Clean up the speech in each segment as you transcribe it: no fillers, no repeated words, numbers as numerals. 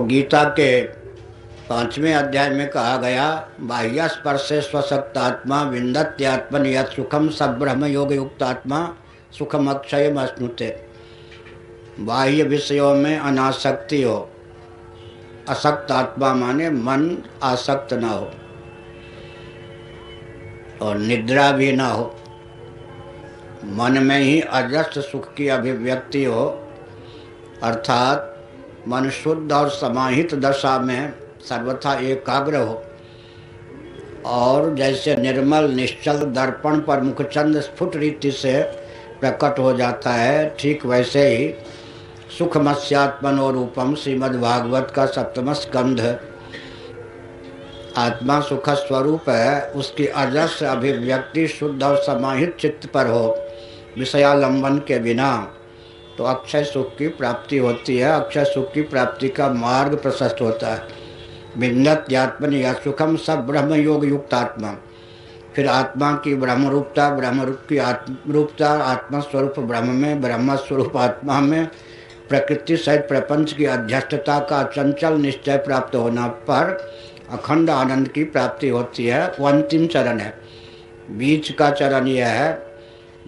गीता के 5वें अध्याय में कहा गया, बाह्य स्पर्शे स्वशक्तात्मा विन्दत्यात्मन यत् सुखम सब ब्रह्म योग युक्तात्मा सुखम अक्षयम अश्नुते। बाह्य विषयों में अनासक्ति हो। असक्त आत्मा माने मन आसक्त ना हो और निद्रा भी ना हो। मन में ही अजस्र सुख की अभिव्यक्ति हो, अर्थात मन शुद्ध और समाहित दशा में सर्वथा एकाग्र हो और जैसे निर्मल निश्चल दर्पण पर मुखचंद स्फुट रीति से प्रकट हो जाता है, ठीक वैसे ही सुखमस्यात्मनो रूपम श्रीमद्भागवत का 7वां स्कंध। आत्मा सुख स्वरूप है, उसकी अजस्र अभिव्यक्ति शुद्ध और समाहित चित्त पर हो विषयालंबन के बिना तो अक्षय सुख की प्राप्ति होती है। अक्षय सुख की प्राप्ति का मार्ग प्रशस्त होता है। विन्दत्यात्मन या सुखम सब ब्रह्म योग युक्त आत्मा। फिर आत्मा की ब्रह्म रूपता, ब्रह्म रूप की आत्मरूपता, आत्मा स्वरूप ब्रह्म में, ब्रह्म स्वरूप आत्मा में प्रकृति सहित प्रपंच की अध्यक्षता का चंचल निश्चय प्राप्त होना पर अखंड आनंद की प्राप्ति होती है। वो अंतिम चरण है। बीच का चरण यह है,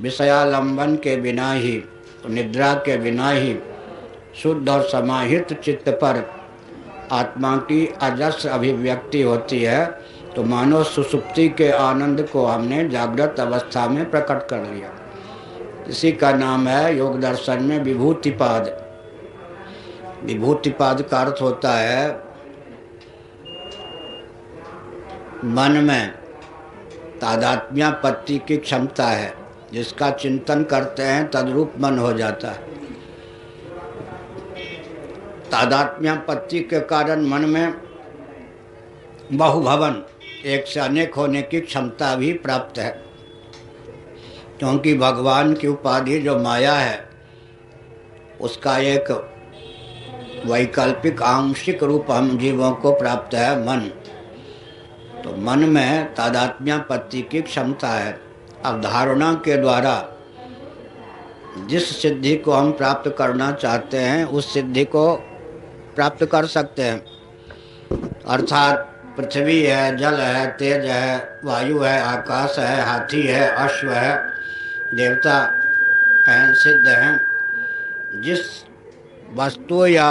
विषयालंबन के बिना ही, निद्रा के बिना ही शुद्ध और समाहित चित्त पर आत्मा की अजस्र अभिव्यक्ति होती है। तो मानो सुसुप्ति के आनंद को हमने जागृत अवस्था में प्रकट कर लिया। इसी का नाम है योग दर्शन में विभूतिपाद। विभूतिपाद का अर्थ होता है मन में तादात्म्यापत्ति की क्षमता है। जिसका चिंतन करते हैं तद्रूप मन हो जाता है। तादात्म्यापत्ति के कारण मन में बहुभवन, एक से अनेक होने की क्षमता भी प्राप्त है। क्योंकि भगवान की उपाधि जो माया है उसका एक वैकल्पिक आंशिक रूप हम जीवों को प्राप्त है, मन। तो मन में तादात्म्यापत्ति की क्षमता है। अवधारणा के द्वारा जिस सिद्धि को हम प्राप्त करना चाहते हैं उस सिद्धि को प्राप्त कर सकते हैं। अर्थात पृथ्वी है, जल है, तेज है, वायु है, आकाश है, हाथी है, अश्व है, देवता हैं, सिद्ध हैं। जिस वस्तु या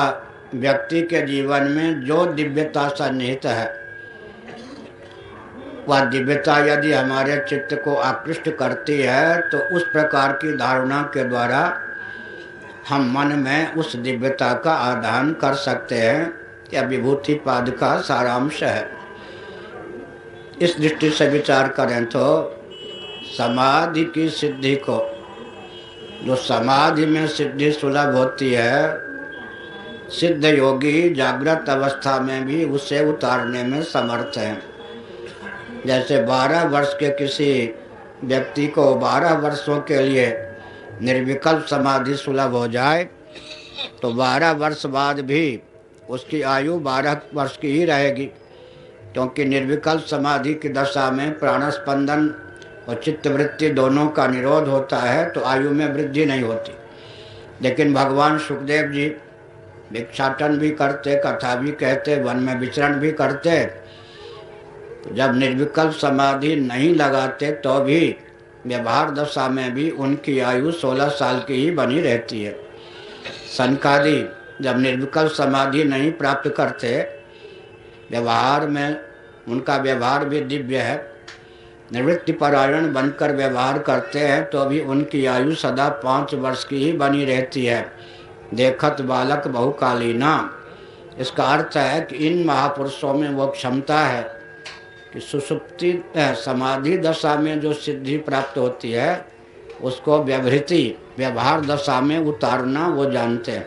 व्यक्ति के जीवन में जो दिव्यता सन्निहित है, वह दिव्यता यदि हमारे चित्त को आकृष्ट करती है तो उस प्रकार की धारणा के द्वारा हम मन में उस दिव्यता का आदान कर सकते हैं। यह विभूतिपाद का सारांश है। इस दृष्टि से विचार करें तो समाधि की सिद्धि को, जो समाधि में सिद्धि सुलभ होती है, सिद्ध योगी जागृत अवस्था में भी उसे उतारने में समर्थ हैं। जैसे 12 वर्ष के किसी व्यक्ति को 12 वर्षों के लिए निर्विकल्प समाधि सुलभ हो जाए तो 12 वर्ष बाद भी उसकी आयु 12 वर्ष की ही रहेगी। क्योंकि निर्विकल्प समाधि की दशा में प्राणस्पंदन और चित्तवृत्ति दोनों का निरोध होता है, तो आयु में वृद्धि नहीं होती। लेकिन भगवान सुखदेव जी भिक्षाटन भी करते, कथा भी कहते, वन में विचरण भी करते। जब निर्विकल्प समाधि नहीं लगाते तो भी व्यवहार दशा में भी उनकी आयु 16 साल की ही बनी रहती है। सनकादि जब निर्विकल्प समाधि नहीं प्राप्त करते, व्यवहार में उनका व्यवहार भी दिव्य है, निवृत्ति परायण बनकर व्यवहार करते हैं, तो भी उनकी आयु सदा 5 वर्ष की ही बनी रहती है। देखत बालक बहुकालीना। इसका अर्थ है कि इन महापुरुषों में वो क्षमता है कि सुषुप्ति समाधि दशा में जो सिद्धि प्राप्त होती है उसको व्यवहार दशा में उतारना वो जानते हैं।